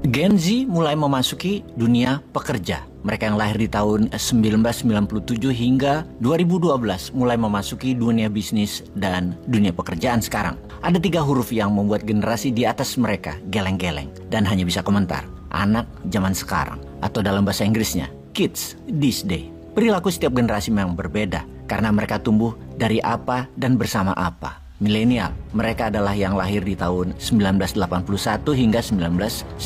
Gen Z mulai memasuki dunia pekerja. Mereka yang lahir di tahun 1997 hingga 2012 mulai memasuki dunia bisnis dan dunia pekerjaan sekarang. Ada 3 huruf yang membuat generasi di atas mereka geleng-geleng dan hanya bisa komentar, anak zaman sekarang, atau dalam bahasa Inggrisnya, kids this day. Perilaku setiap generasi memang berbeda karena mereka tumbuh dari apa dan bersama apa. Milenial, mereka adalah yang lahir di tahun 1981 hingga 1996.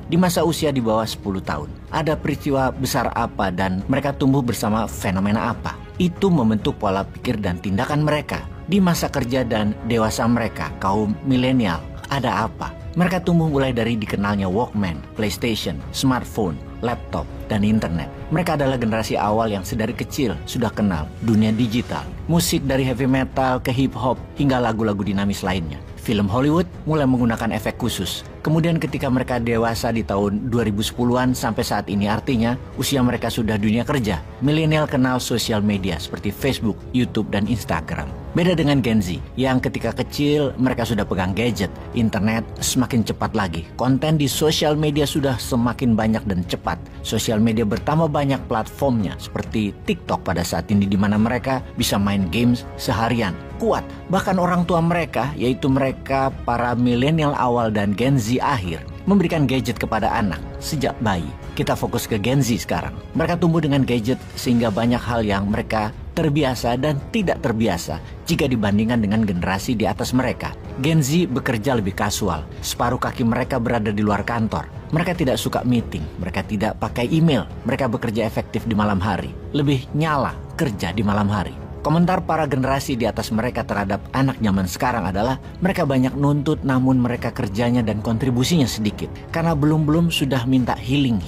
Di masa usia di bawah 10 tahun. Ada peristiwa besar apa dan mereka tumbuh bersama fenomena apa? Itu membentuk pola pikir dan tindakan mereka. Di masa kerja dan dewasa mereka, kaum milenial, ada apa? Mereka tumbuh mulai dari dikenalnya Walkman, PlayStation, smartphone, laptop, dan internet. Mereka adalah generasi awal yang sedari kecil sudah kenal dunia digital. Musik dari heavy metal ke hip hop hingga lagu-lagu dinamis lainnya. Film Hollywood mulai menggunakan efek khusus. Kemudian ketika mereka dewasa di tahun 2010-an sampai saat ini, artinya usia mereka sudah dunia kerja. Milenial kenal sosial media seperti Facebook, YouTube, dan Instagram. Beda dengan Gen Z yang ketika kecil mereka sudah pegang gadget. Internet semakin cepat lagi. Konten di sosial media sudah semakin banyak dan cepat. Sosial media bertambah banyak platformnya seperti TikTok pada saat ini, di mana mereka bisa main games seharian. Kuat, bahkan orang tua mereka, yaitu mereka para milenial awal dan Gen Z akhir, memberikan gadget kepada anak sejak bayi. Kita fokus ke Gen Z sekarang. Mereka tumbuh dengan gadget sehingga banyak hal yang mereka terbiasa dan tidak terbiasa jika dibandingkan dengan generasi di atas mereka. Gen Z bekerja lebih kasual. Separuh kaki mereka berada di luar kantor. Mereka tidak suka meeting. Mereka tidak pakai email. Mereka bekerja efektif di malam hari. Lebih nyala kerja di malam hari. Komentar para generasi di atas mereka terhadap anak zaman sekarang adalah mereka banyak nuntut namun mereka kerjanya dan kontribusinya sedikit. Karena belum sudah minta healing.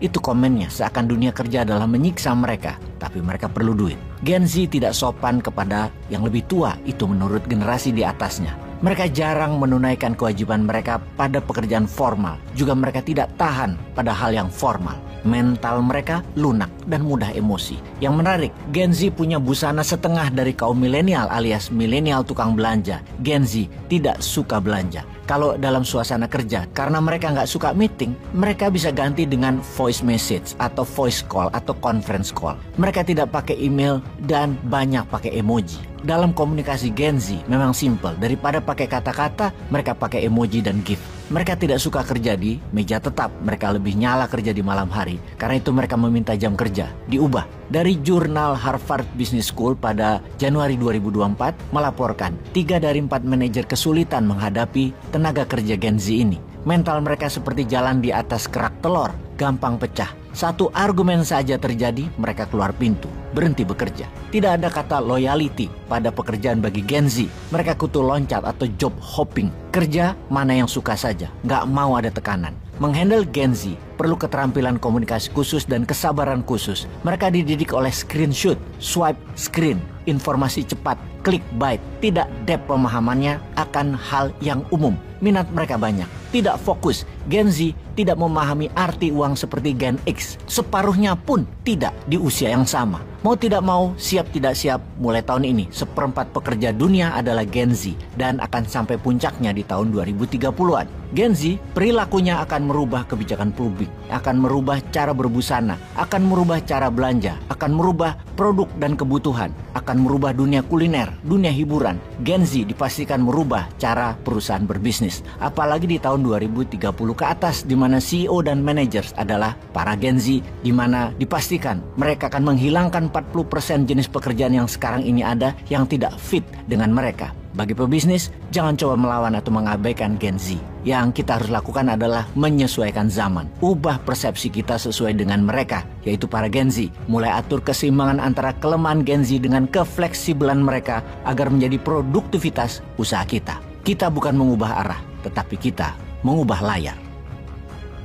Itu komennya, seakan dunia kerja adalah menyiksa mereka, tapi mereka perlu duit. Gen Z tidak sopan kepada yang lebih tua, itu menurut generasi di atasnya. Mereka jarang menunaikan kewajiban mereka pada pekerjaan formal. Juga mereka tidak tahan pada hal yang formal. Mental mereka lunak dan mudah emosi. Yang menarik, Gen Z punya busana setengah dari kaum milenial alias milenial tukang belanja. Gen Z tidak suka belanja. Kalau dalam suasana kerja, karena mereka nggak suka meeting, mereka bisa ganti dengan voice message atau voice call atau conference call. Mereka tidak pakai email dan banyak pakai emoji. Dalam komunikasi Gen Z memang simple. Daripada pakai kata-kata, mereka pakai emoji dan GIF. Mereka tidak suka kerja di meja tetap. Mereka lebih nyala kerja di malam hari. Karena itu mereka meminta jam kerja diubah. Dari jurnal Harvard Business School pada Januari 2024 melaporkan 3 dari 4 manajer kesulitan menghadapi tenaga kerja Gen Z ini. Mental mereka seperti jalan di atas kerak telur, gampang pecah. Satu argumen saja terjadi, mereka keluar pintu, berhenti bekerja. Tidak ada kata loyalty pada pekerjaan bagi Gen Z. Mereka kutu loncat atau job hopping. Kerja mana yang suka saja, nggak mau ada tekanan. Menghandle Gen Z perlu keterampilan komunikasi khusus dan kesabaran khusus. Mereka dididik oleh screenshot, swipe screen, informasi cepat, clickbait. Tidak depth pemahamannya akan hal yang umum. Minat mereka banyak, tidak fokus. Gen Z tidak memahami arti uang seperti Gen X. Separuhnya pun tidak di usia yang sama. Mau tidak mau, siap tidak siap, mulai tahun ini 1/4 pekerja dunia adalah Gen Z dan akan sampai puncaknya di tahun 2030-an. Gen Z perilakunya akan merubah kebijakan publik, akan merubah cara berbusana, akan merubah cara belanja, akan merubah produk dan kebutuhan, akan merubah dunia kuliner, dunia hiburan. Gen Z dipastikan merubah cara perusahaan berbisnis, apalagi di tahun 2030 ke atas, di mana CEO dan managers adalah para Gen Z, di mana dipastikan mereka akan menghilangkan 40% jenis pekerjaan yang sekarang ini ada yang tidak fit dengan mereka. Bagi pebisnis, jangan coba melawan atau mengabaikan Gen Z. Yang kita harus lakukan adalah menyesuaikan zaman. Ubah persepsi kita sesuai dengan mereka, yaitu para Gen Z. Mulai atur keseimbangan antara kelemahan Gen Z dengan kefleksibelan mereka agar menjadi produktivitas usaha kita. Kita bukan mengubah arah, tetapi kita mengubah layar.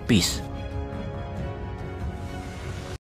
Peace.